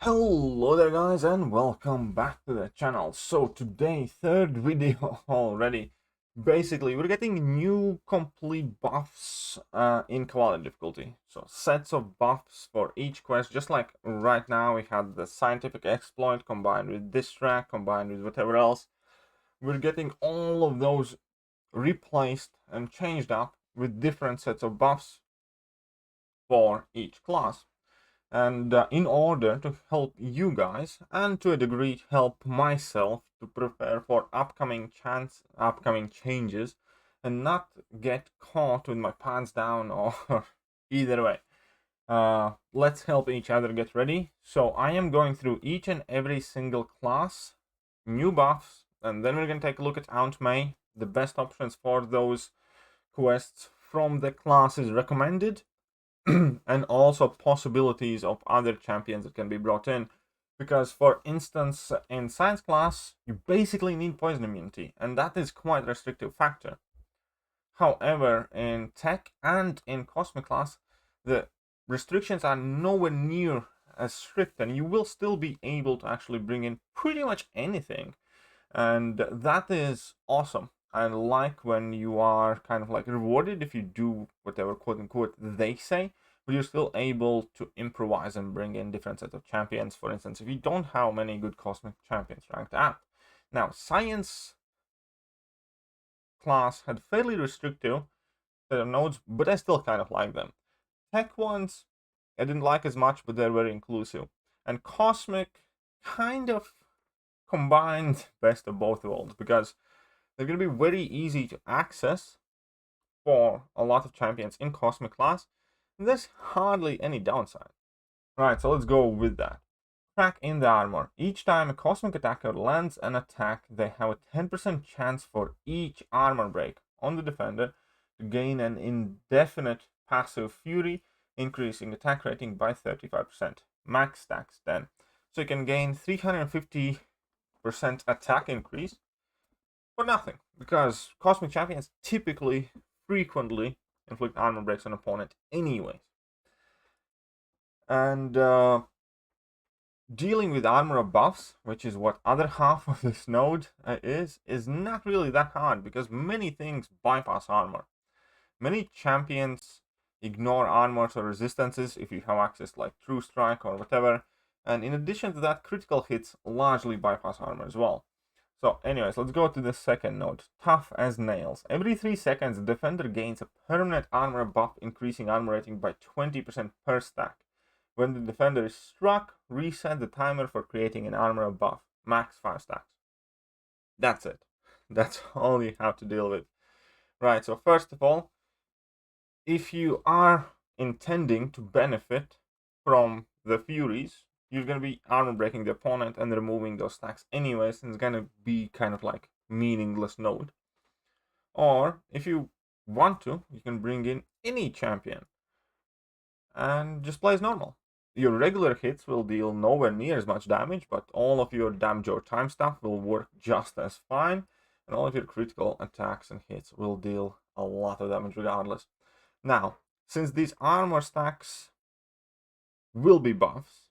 Hello there guys and welcome back to the channel. So today, third video already. Basically, we're getting new complete buffs in Cavalier difficulty. So sets of buffs for each quest, just like right now we had the scientific exploit combined with this track, combined with whatever else. We're getting all of those replaced and changed up with different sets of buffs for each class. And in order to help you guys and to a degree help myself to prepare for upcoming changes and not get caught with my pants down or either way, let's help each other get ready. So I am going through each and every single class, new buffs, and then we're going to take a look at Aunt May, the best options for those quests from the classes recommended, and also possibilities of other champions that can be brought in. Because, for instance, in science class, you basically need poison immunity, and that is quite a restrictive factor. However, in tech and in cosmic class, the restrictions are nowhere near as strict, and you will still be able to actually bring in pretty much anything. And that is awesome. I like when you are kind of like rewarded if you do whatever quote unquote they say, but you're still able to improvise and bring in different sets of champions. For instance, if you don't have many good cosmic champions ranked up. Now, science class had fairly restrictive set of nodes, but I still kind of like them. Tech ones I didn't like as much, but they're very inclusive. And cosmic kind of combined best of both worlds, because they're going to be very easy to access for a lot of champions in cosmic class, and there's hardly any downside. Right, so let's go with that. Crack in the armor. Each time a cosmic attacker lands an attack, they have a 10% chance for each armor break on the defender to gain an indefinite passive fury, increasing attack rating by 35%. Max stacks 10. So you can gain 350% attack increase for nothing, because cosmic champions typically frequently inflict armor breaks on opponent anyways. And dealing with armor buffs, which is what other half of this node is not really that hard, because many things bypass armor. Many champions ignore armors or resistances if you have access like True Strike or whatever, and in addition to that, critical hits largely bypass armor as well. So anyways, let's go to the second node, Tough as Nails. Every 3 seconds, the defender gains a permanent armor buff, increasing armor rating by 20% per stack. When the defender is struck, reset the timer for creating an armor buff, max 5 stacks. That's it. That's all you have to deal with. Right, so first of all, if you are intending to benefit from the Furies, you're going to be armor breaking the opponent and removing those stacks anyways, and it's going to be kind of like meaningless node. Or if you want to, you can bring in any champion and just play as normal. Your regular hits will deal nowhere near as much damage, but all of your damage or time stuff will work just as fine, and all of your critical attacks and hits will deal a lot of damage regardless. Now, since these armor stacks will be buffs,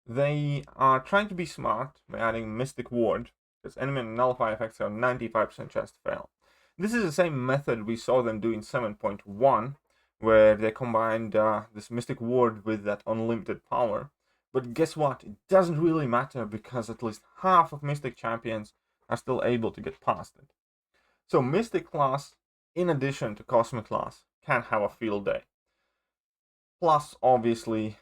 they are trying to be smart by adding Mystic Ward, because enemy nullify effects have 95% chance to fail. This is the same method we saw them do in 7.1, where they combined this Mystic Ward with that unlimited power. But guess what? It doesn't really matter, because at least half of Mystic champions are still able to get past it. So Mystic class, in addition to Cosmic class, can have a field day. Plus, obviously,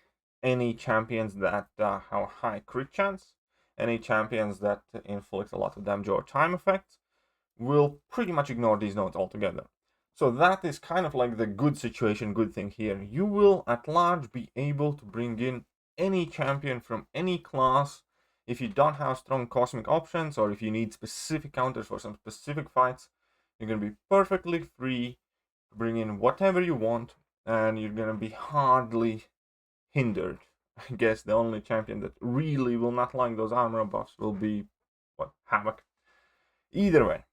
any champions that have a high crit chance, any champions that inflict a lot of damage or time effects, will pretty much ignore these nodes altogether. So that is kind of like the good situation, good thing here. You will at large be able to bring in any champion from any class. If you don't have strong cosmic options, or if you need specific counters for some specific fights, you're going to be perfectly free to bring in whatever you want, and you're going to be hardly hindered. I guess the only champion that really will not like those armor buffs will be, Havoc. Either way,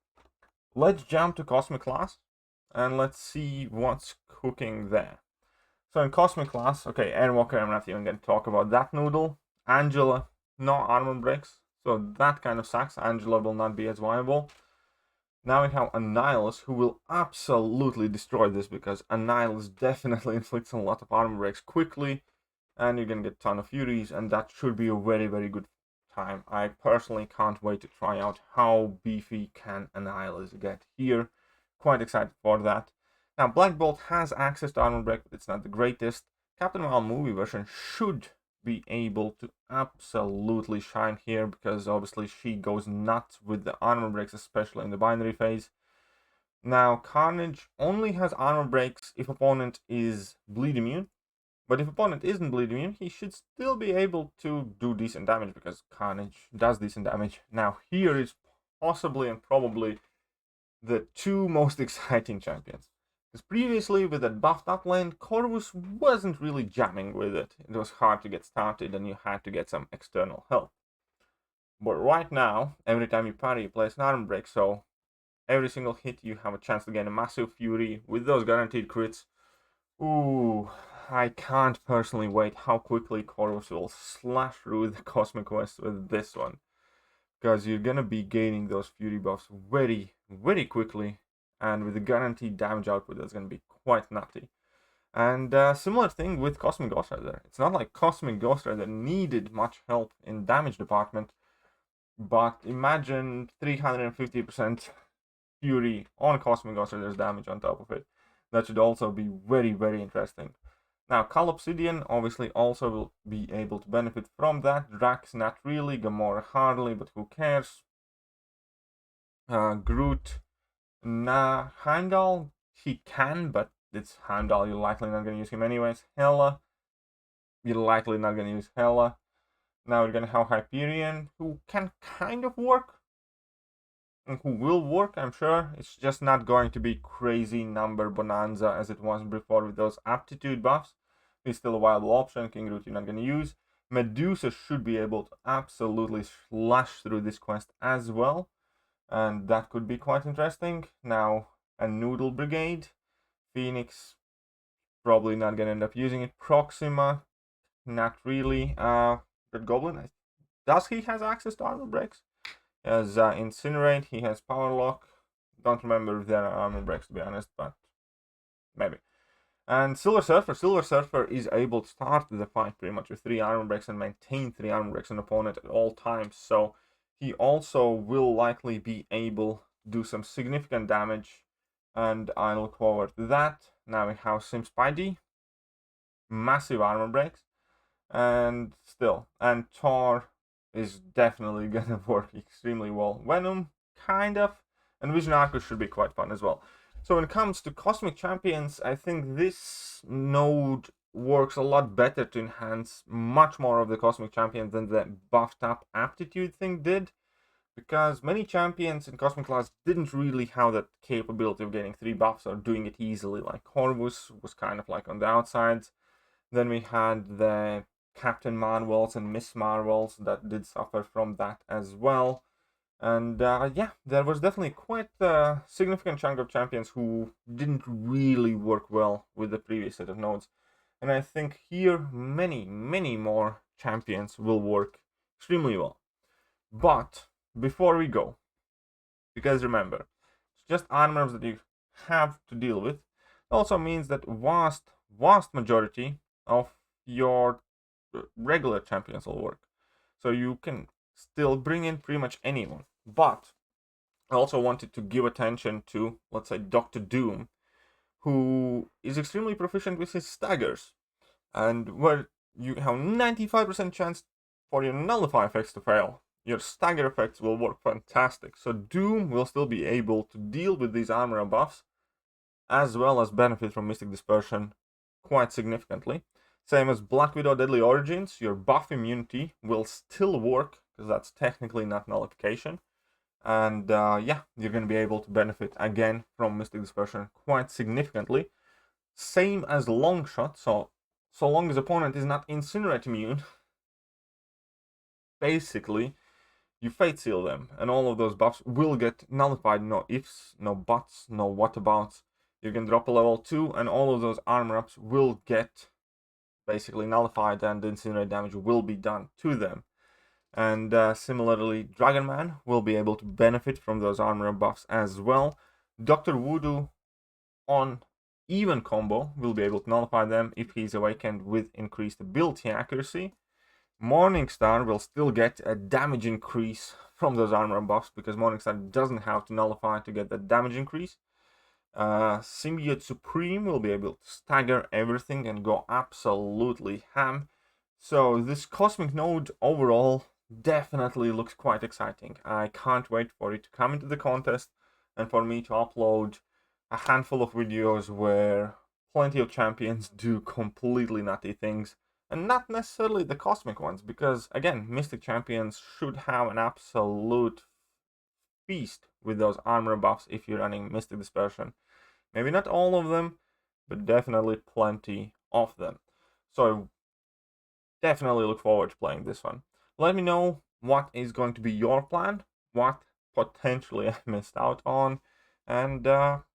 let's jump to Cosmic class and let's see what's cooking there. So in Cosmic class, okay, Airwalker, I'm not even going to talk about that noodle. Angela, no armor breaks, so that kind of sucks. Angela will not be as viable. Now we have Annihilus, who will absolutely destroy this, because Annihilus definitely inflicts a lot of armor breaks quickly, and you're gonna get a ton of Furies, and that should be a very, very good time. I personally can't wait to try out how beefy can Annihilus get here. Quite excited for that. Now, Black Bolt has access to armor break, but it's not the greatest. Captain Marvel movie version should be able to absolutely shine here, because obviously she goes nuts with the armor breaks, especially in the binary phase. Now, Carnage only has armor breaks if opponent is bleed immune, but if opponent isn't bleed immune, he should still be able to do decent damage, because Carnage does decent damage. Now, here is possibly and probably the two most exciting champions. Because previously, with that buffed up lane, Corvus wasn't really jamming with it. It was hard to get started, and you had to get some external help. But right now, every time you parry, you place an armor break, so every single hit you have a chance to gain a massive Fury with those guaranteed crits. Ooh, I can't personally wait how quickly Corvus will slash through the Cosmic Quest with this one. Because you're gonna be gaining those Fury buffs very, very quickly, and with the guaranteed damage output, that's going to be quite nutty. And similar thing with Cosmic Ghost Rider. It's not like Cosmic Ghost Rider needed much help in damage department, but imagine 350% Fury on Cosmic Ghost Rider's damage on top of it. That should also be very, very interesting. Now, Cal Obsidian obviously also will be able to benefit from that. Drax not really, Gamora hardly, but who cares? Groot, nah, Heimdall, he can, but it's Heimdall, you're likely not going to use him anyways. Hela, you're likely not going to use Hela. Now we're going to have Hyperion, who can kind of work, and who will work, I'm sure. It's just not going to be crazy number bonanza as it was before with those aptitude buffs. He's still a viable option. King Groot you're not going to use. Medusa should be able to absolutely slash through this quest as well, and that could be quite interesting. Now, a Noodle Brigade. Phoenix, probably not going to end up using it. Proxima, not really. Red Goblin, does he has access to armor breaks? He has Incinerate, he has Power Lock. Don't remember if there are armor breaks, to be honest, but maybe. And Silver Surfer is able to start the fight pretty much with 3 armor breaks and maintain 3 armor breaks on opponent at all times, so he also will likely be able to do some significant damage, and I look forward to that. Now we have Sim Spidey, massive armor breaks, and Thor is definitely gonna work extremely well. Venom, kind of, and Vision Arcus should be quite fun as well. So when it comes to Cosmic Champions, I think this node works a lot better to enhance much more of the Cosmic Champions than the buffed up aptitude thing did, because many champions in Cosmic class didn't really have that capability of getting 3 buffs or doing it easily. Like Corvus was kind of like on the outsides. Then we had the Captain Marvels and Miss Marvels that did suffer from that as well. And yeah, there was definitely quite a significant chunk of champions who didn't really work well with the previous set of nodes. And I think here many, many more champions will work extremely well. But before we go, because remember, it's just armors that you have to deal with. It also means that vast majority of your regular champions will work. So you can still bring in pretty much anyone. But I also wanted to give attention to, let's say, Dr. Doom, who is extremely proficient with his staggers, and where you have 95% chance for your nullify effects to fail, your stagger effects will work fantastic. So Doom will still be able to deal with these armor buffs, as well as benefit from Mystic Dispersion quite significantly. Same as Black Widow Deadly Origins, your buff immunity will still work, because that's technically not nullification. And yeah, you're going to be able to benefit again from Mystic Dispersion quite significantly. Same as Longshot, so long as opponent is not Incinerate immune, basically you Fate Seal them, and all of those buffs will get nullified. No ifs, no buts, no whatabouts. You can drop a level 2 and all of those armor ups will get basically nullified and the incinerate damage will be done to them. And similarly, Dragon Man will be able to benefit from those armor buffs as well. Dr. Voodoo on even combo will be able to nullify them if he's awakened with increased ability accuracy. Morningstar will still get a damage increase from those armor buffs because Morningstar doesn't have to nullify to get that damage increase. Symbiote Supreme will be able to stagger everything and go absolutely ham. So this Cosmic Node overall definitely looks quite exciting. I can't wait for it to come into the contest and for me to upload a handful of videos where plenty of champions do completely nutty things, and not necessarily the cosmic ones, because again, Mystic champions should have an absolute feast with those armor buffs if you're running Mystic Dispersion. Maybe not all of them, but definitely plenty of them. So definitely look forward to playing this one. Let me know what is going to be your plan, what potentially I missed out on, and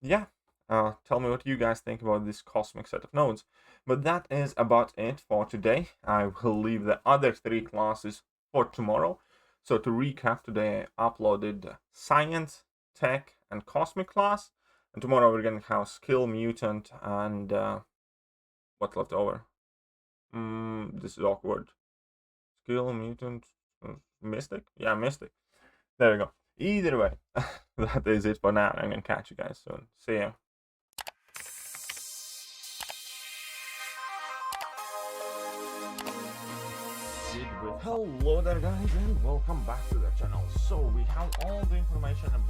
yeah, tell me what you guys think about this cosmic set of nodes. But that is about it for today. I will leave the other 3 classes for tomorrow. So to recap, today I uploaded Science, Tech, and Cosmic class, and tomorrow we're going to have Skill, Mutant, and what's left over? This is awkward. Skill, Mutant, Mystic? Yeah, Mystic. There we go. Either way, that is it for now. I'm gonna catch you guys soon. See ya. Hello there guys and welcome back to the channel. So we have all the information about